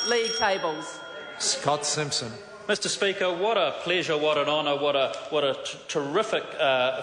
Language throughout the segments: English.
League tables. Scott Simpson. Mr Speaker, what a pleasure, what an honour, what a terrific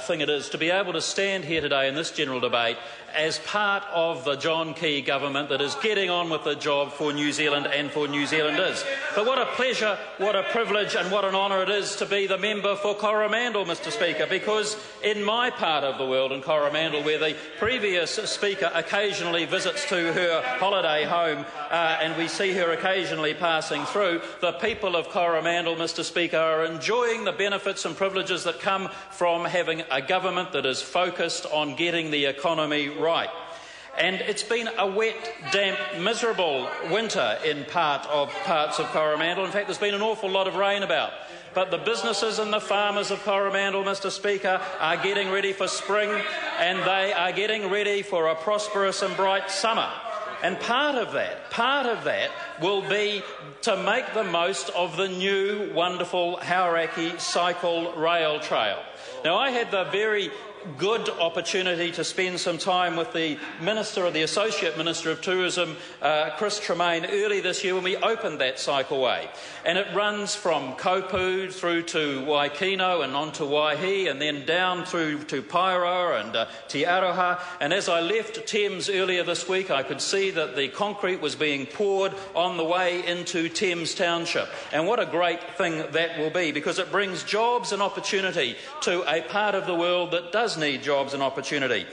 thing it is to be able to stand here today in this general debate as part of the John Key government that is getting on with the job for New Zealand and for New Zealanders. But what a pleasure, what a privilege and what an honour it is to be the member for Coromandel, Mr Speaker, because in my part of the world, in Coromandel, where the previous Speaker occasionally visits to her holiday home and we see her occasionally passing through, the people of Coromandel, Mr Speaker, are enjoying the benefits and privileges that come from having a government that is focused on getting the economy right. And it's been a wet, damp, miserable winter in parts of Coromandel. In fact, there's been an awful lot of rain about. But the businesses and the farmers of Coromandel, Mr Speaker, are getting ready for spring, and they are getting ready for a prosperous and bright summer. And part of that will be to make the most of the new wonderful Hauraki cycle rail trail. Now, I had the very good opportunity to spend some time with the Associate Minister of Tourism, Chris Tremaine, early this year when we opened that cycleway. And it runs from Kopu through to Waikino and on to Waihi and then down through to Paeroa and Te Aroha. And as I left Thames earlier this week, I could see that the concrete was being poured on the way into Thames Township. And what a great thing that will be, because it brings jobs and opportunity to a part of the world that does need jobs and opportunity.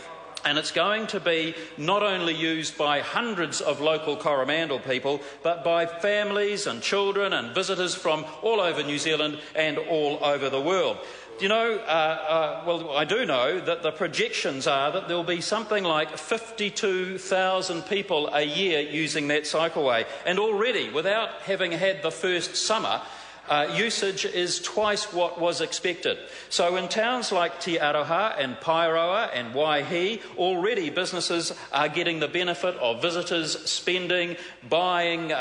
And it's going to be not only used by hundreds of local Coromandel people, but by families and children and visitors from all over New Zealand and all over the world. You know, I do know that the projections are that there will be something like 52,000 people a year using that cycleway. And already, without having had the first summer, usage is twice what was expected. So in towns like Te Aroha and Paeroa and Waihi, already businesses are getting the benefit of visitors spending, buying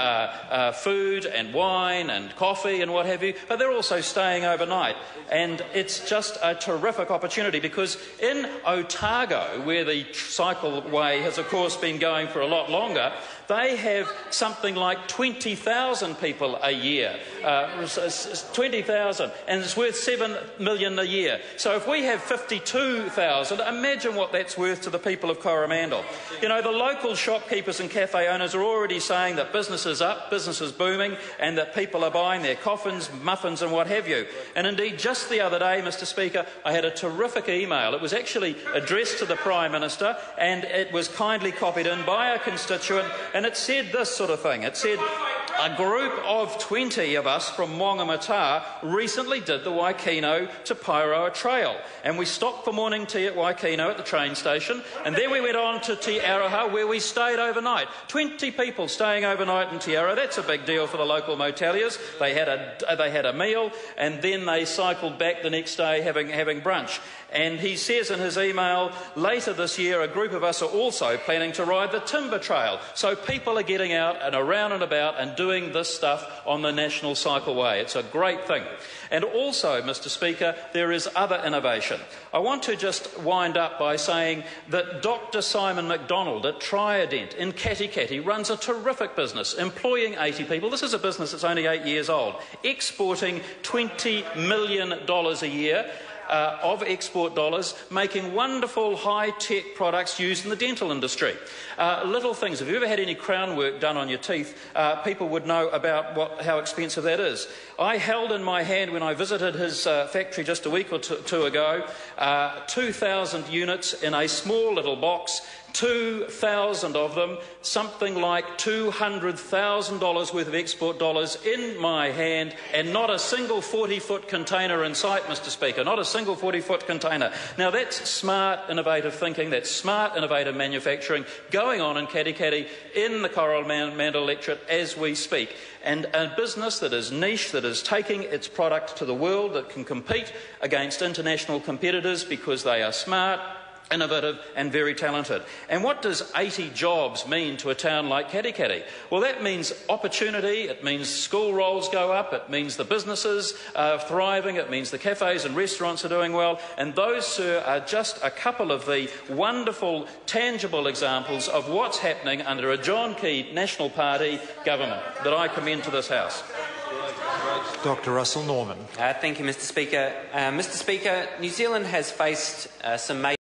food and wine and coffee and what have you, but they're also staying overnight. And it's just a terrific opportunity, because in Otago, where the cycleway has of course been going for a lot longer, they have something like 20,000 people a year, 20,000, and it's worth $7 million a year. So if we have 52,000, imagine what that's worth to the people of Coromandel. You know, the local shopkeepers and cafe owners are already saying that business is up, business is booming, and that people are buying their coffins, muffins and what have you. And indeed, just the other day, Mr Speaker, I had a terrific email. It was actually addressed to the Prime Minister, and it was kindly copied in by a constituent. And it said this sort of thing. It said, a group of 20 of us from Whangamata recently did the Waikino to Paeroa Trail. And we stopped for morning tea at Waikino at the train station. And then we went on to Te Aroha, where we stayed overnight. 20 people staying overnight in Te Aroha. That's a big deal for the local moteliers. They had a meal, and then they cycled back the next day having brunch. And he says in his email, later this year, a group of us are also planning to ride the Timber Trail. So people are getting out and around and about and doing this stuff on the National Cycleway. It's a great thing. And also, Mr Speaker, there is other innovation. I want to just wind up by saying that Dr Simon MacDonald at Triadent in Katikati runs a terrific business, employing 80 people. This is a business that's only 8 years old, exporting $20 million a year. Of export dollars, making wonderful high-tech products used in the dental industry. Little things. If you ever had any crown work done on your teeth, people would know about how expensive that is. I held in my hand, when I visited his factory just a week or two ago, 2,000 units in a small little box. 2,000 of them, something like $200,000 worth of export dollars in my hand, and not a single 40-foot container in sight, Mr Speaker, not a single 40-foot container. Now that's smart, innovative thinking, that's smart, innovative manufacturing going on in Katikati in the Coromandel electorate as we speak. And a business that is niche, that is taking its product to the world, that can compete against international competitors because they are smart, innovative and very talented. And what does 80 jobs mean to a town like Katikati? Well, that means opportunity, it means school rolls go up, it means the businesses are thriving, it means the cafes and restaurants are doing well, and those, sir, are just a couple of the wonderful, tangible examples of what's happening under a John Key National Party government that I commend to this House. Dr. Russell Norman. Thank you, Mr. Speaker. Mr. Speaker, New Zealand has faced some major